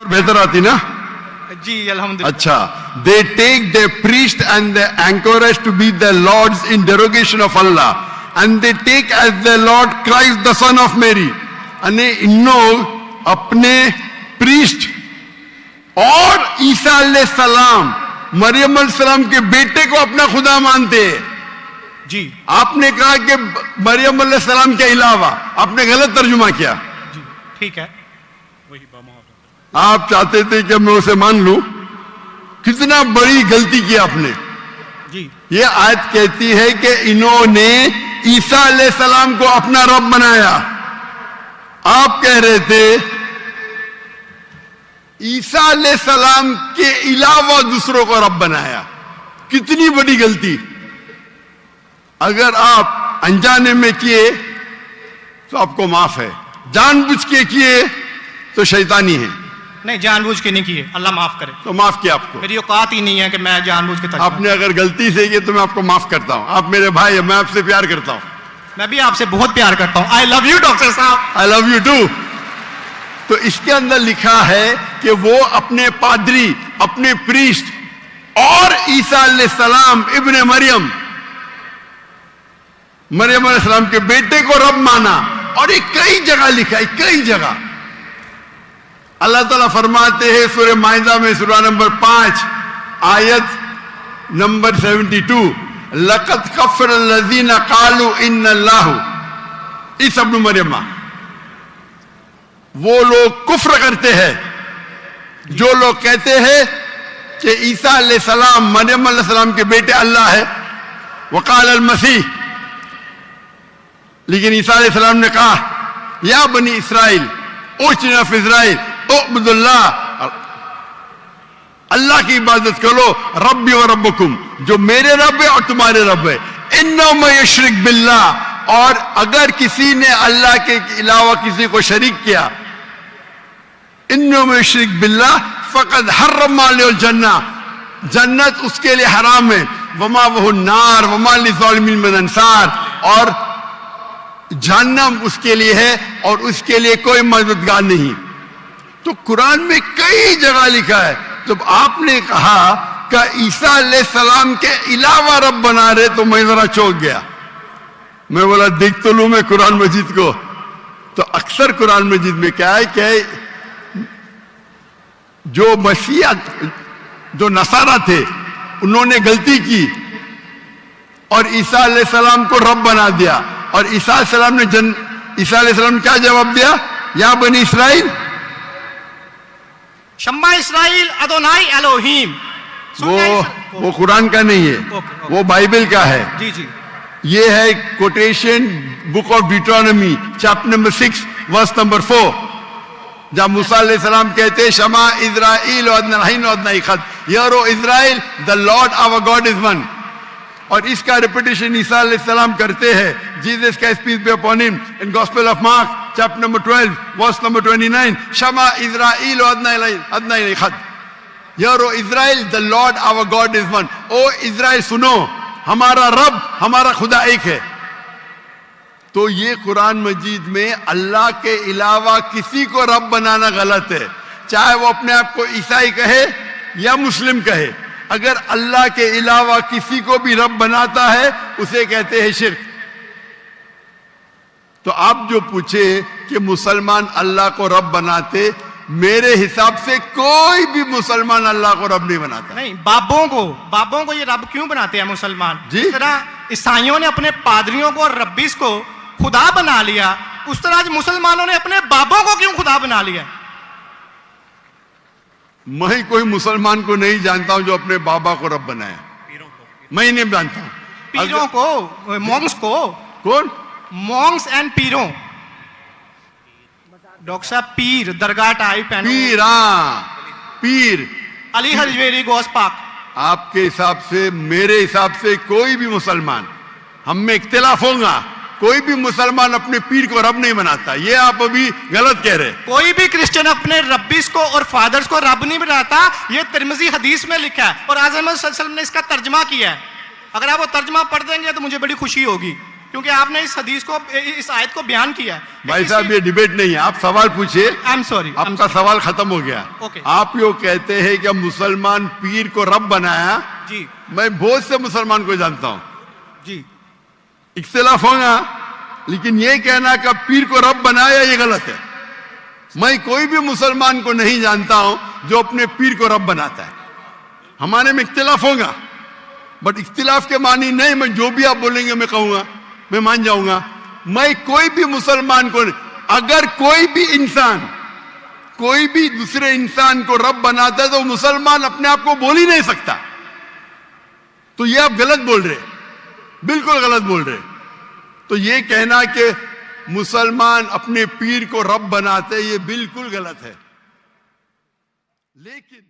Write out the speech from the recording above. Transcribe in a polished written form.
बेहतर आती ना जी अल्हम्दुलिल्लाह. अच्छा. They take their priest and their anchorage to be their lords in derogation of Allah, and they take as their Lord Christ the son of Mary. અને ઇન્નો अपने priest और ईसा अलैहिस्सलाम मरियम अलैहिस्सलाम के बेटे को अपना खुदा मानते हैं. जी आपने कहा कि मरियम अलैहिस्सलाम के अलावा, आपने गलत तर्जुमा किया. जी ठीक है. आप चाहते थे कि मैं उसे मान लूं. कितना बड़ी गलती की आपने. जी ये आयत कहती है कि इन्होंने ईसा अलैहिस्सलाम को अपना रब बनाया. आप कह रहे थे ईसा अलैहिस्सलाम के अलावा दूसरों को रब बनाया. कितनी बड़ी गलती. अगर आप अनजाने में किए तो आपको माफ है, जानबूझ के किए तो शैतानी है. नहीं, जानबूझ के नहीं किए, अल्लाह माफ करे. तो माफ किया आपको. मेरी औकात ही नहीं है कि मैं जानबूझ के. आपने अगर गलती से किए तो मैं आपको माफ करता हूं. आप मेरे भाई हैं, मैं आपसे प्यार करता हूं. मैं भी आपसे बहुत प्यार करता हूं. आई लव यू डॉक्टर साहब. I love you too. तो इसके अंदर लिखा है कि वो अपने पादरी, अपने प्रीस्ट और ईसा अलैहिस्सलाम इब्ने मरियम अलैहिस्सलाम के बेटे को रब माना. और ये कई जगह लिखा है, कई जगह. अल्लाह ताला फरमाते हैं सूरह माइदा में सूरह नंबर 5 आयत नंबर 72, लक़द कफ़र अल्लज़ीना क़ालू इन्नल्लाहु ईसा इब्न मरियम. वो लोग कुफ्र करते हैं जो लोग कहते हैं कि ईसा अलैहिस्सलाम मरियम अलैहिस्सलाम के बेटे अल्लाह है. वक़ाल अल मसीह, लेकिन ईसा अलैहिस्सलाम ने कहा या बनी Israel O children of Israel उअब्दुल्लाह, अल्लाह की इबादत करो. रब्बी व रब्बकुम, जो मेरे रब है और तुम्हारे रब है. इन्नहु मन युश्रिक बिल्लाह, और अगर किसी ने अल्लाह के अलावा किसी को शरीक किया, इन्नहु मन युश्रिक बिल्लाह फ़क़द हर्रम अलैहिल जन्नह, जन्नत उसके लिए हराम है. वमा वहु नार वमा लिज़ालिमीन मिन अंसार, और जहन्नम उसके लिए है और उसके लिए कोई मददगार नहीं. तो कुरान में कई जगह लिखा है. जब आपने कहा कि ईसा अलैहिस्सलाम के अलावा रब बना रहे, तो मैं जरा चौंक गया. मैं बोला देख तो लूं मैं कुरान मजीद को. तो अक्सर कुरान मजीद में क्या है कि जो मसीहा, जो नसारा थे, उन्होंने गलती की और ईसा अलैहिस्सलाम को रब बना दिया. और ईसा अलैहिस्सलाम ने क्या जवाब दिया? या बनी इस्राइल, शम्मा इस्राइल अदोनाई एलोहीम. वो कुरान का नहीं है, वो बाइबल का है. जी जी. ये है quotation book of Deuteronomy chapter number 6 verse number 4, जब मूसा अलैहिस्सलाम कहते हैं शमा इस्राइल यारो Israel the Lord our God is one. और इसका रिपीटेशन ईसा अलैहिस्सलाम करते हैं. जीसस का peace be upon him in Gospel of Mark chapter number 12 verse number 29, शमा इस्राइल यारो Israel the Lord our God is one. O Israel सुनो, हमारा रब, हमारा खुदा एक है. तो ये कुरान मजीद में अल्लाह के अलावा किसी को रब बनाना गलत है, चाहे वो अपने आप को ईसाई कहे या मुस्लिम कहे. अगर अल्लाह के अलावा किसी को भी रब बनाता है उसे कहते हैं शिर्क. तो आप जो पूछे कि मुसलमान अल्लाह को रब बनाते, मेरे हिसाब से कोई भी मुसलमान अल्लाह को रब नहीं बनाता. नहीं, बाबों को ये रब क्यों बनाते हैं मुसलमान? जिस तरह ईसाइयों ने अपने पादरियों को और रब्बीस को खुदा बना लिया, उस तरह आज मुसलमानों ने अपने बाबों को क्यों खुदा बना लिया? मैं कोई मुसलमान को नहीं जानता हूं जो अपने बाबा को रब बनाया. मैं नहीं जानता हूं. पीरों को, मॉन्क्स को. कौन? Monks and पीरों. डॉक्टर साहब, पीर दरगाह टाइप है. पीर, हाँ पीर. अली हजवेरी गोस पाक. आपके हिसाब से, मेरे हिसाब से कोई भी मुसलमान, हम में इख्तिलाफ होगा, कोई भी मुसलमान अपने पीर को रब नहीं बनाता. ये आप अभी गलत कह रहे. कोई भी क्रिश्चियन अपने रब्बीस को और फादर्स को रब नहीं बनाता. ये तिरमिज़ी हदीस में लिखा है और आज़म सल्लल्लाहु अलैहि वसल्लम ने इसका तर्जमा किया है. अगर आप वो तर्जमा पढ़ देंगे तो मुझे बड़ी खुशी होगी, کیونکہ آپ نے اس حدیث کو اس آیت کو بیان کیا ہے. بھائی صاحب یہ ڈیبیٹ نہیں ہے, آپ سوال پوچھیے. I'm sorry. آپ کا سوال ختم ہو گیا. Okay. آپ یہ کہتے ہیں کہ مسلمان پیر کو رب بنایا. جی میں بہت سے مسلمان کو جانتا ہوں, جی اختلاف ہوگا, لیکن یہ کہنا کہ پیر کو رب بنایا یہ غلط ہے. میں کوئی بھی مسلمان کو نہیں جانتا ہوں جو اپنے پیر کو رب بناتا ہے. ہمارے میں اختلاف ہوگا, بٹ اختلاف کے معنی نہیں میں جو بھی آپ بولیں گے میں کہوں گا, میں مان جاؤں گا. میں کوئی بھی مسلمان کو, اگر کوئی بھی انسان کوئی بھی دوسرے انسان کو رب بناتا ہے تو مسلمان اپنے آپ کو بول ہی نہیں سکتا. تو یہ آپ غلط بول رہے, بالکل غلط بول رہے. تو یہ کہنا کہ مسلمان اپنے پیر کو رب بناتے یہ بالکل غلط ہے. لیکن